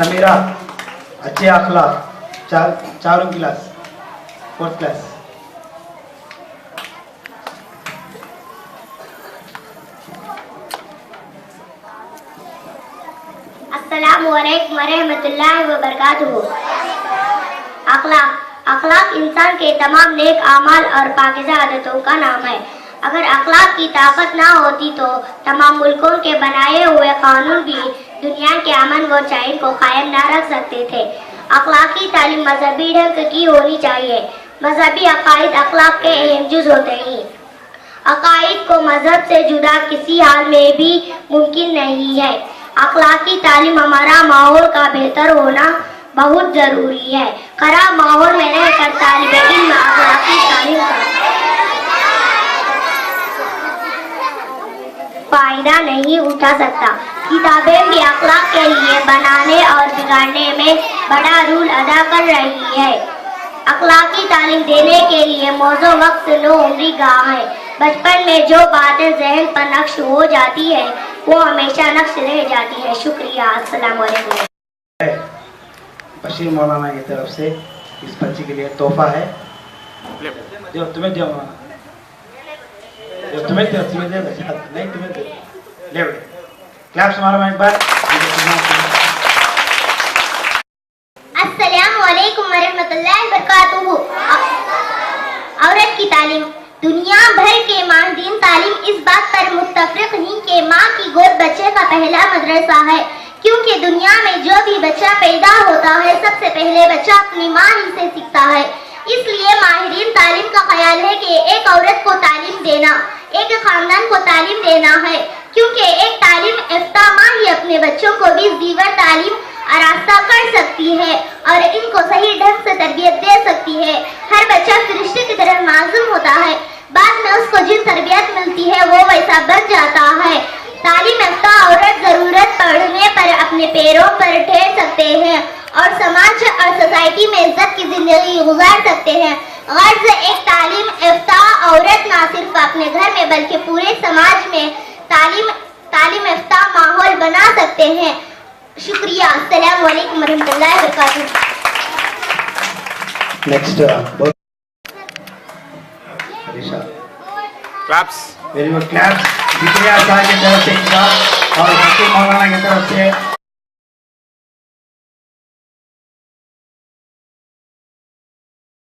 समीरा अच्छे अखलाक चारों class 4th class. अस्सलामु अलैकुम वरहमतुल्लाहि वबरकातुहू। अखलाक इंसान के तमाम नेक आमाल और पाकीज़ा आदतों का नाम है। अगर अखलाक की ताकत ना होती तो तमाम मुल्कों के बनाए हुए कानून भी दुनिया के अमन व चैन को कायम ना रख सकते थे। अखलाकी तालीम मजहबी ढंग की होनी चाहिए। मजहबी अकायद अखलाक के अहम जुज़ होते हैं। अकायद को मजहब से जुदा किसी हाल में भी मुमकिन नहीं है। अखलाकी तालीम हमारा माहौल का बेहतर होना बहुत ज़रूरी है। खराब माहौल में रहकर तालिब इल्म अखलाकी तालीम का फ़ायदा नहीं उठा सकता। किताबें भी अखलाक के लिए बनाने और बिगाड़ने में बड़ा रोल अदा कर रही है। अखलाकी तालीम देने के लिए मौज़ू वक्त नो उम्री गाह है। बचपन में जो बातें जहन पर नक्श हो जाती है वो हमेशा नक्श रह जाती है। शुक्रिया। अस्सलाम वालेकुम। बशीर मौलाना की तरफ से इस बच्ची के लिए तोहफा है जो तुम्हें दे नहीं तुम्हें दे ले बेटे। क्लैप्स मारो एक बार। अस्सलामु अलैकुम वरहमतुल्लाहि वबरकातुहू। औरत की तालीम। दुनिया भर के माहिरीन तालीम इस बात पर मुत्तफिक हैं कि माँ की गोद बच्चे का पहला मदरसा है, क्योंकि दुनिया में जो भी बच्चा पैदा होता है सबसे पहले बच्चा अपनी माँ ही से सीखता है। इसलिए माहिरीन तालीम का ख्याल है कि एक औरत को तालीम देना एक खानदान को तालीम देना है, क्योंकि एक तालीम याफ्ता माँ ही अपने बच्चों को भी जीवर तालीम आरास्ता कर सकती है और इनको सही ढंग से तरबियत दे सकती है। हर बच्चा फरिश्ते की तरह मासूम होता है, बाद में उसको जिन तरबियत मिलती है वो वैसा बन जाता है। तालीम याफ्ता औरत जरूरत पड़ने पर अपने पैरों पर ठहर सकते हैं और समाज और सोसाइटी में इज्जत की जिंदगी गुजार सकते हैं। गर्ज एक तालीम याफ्ता औरत ना सिर्फ अपने घर में बल्कि पूरे समाज में तालीम याफ्ता माहौल बना सकते हैं। शुक्रिया। अस्सलामु अलैकुम वरहमतुल्लाहि वबरकातुहू। Next Harisha. Claps. Very good claps. Zakaria साहब की तरफ से और बशीर मौलाना की तरफ से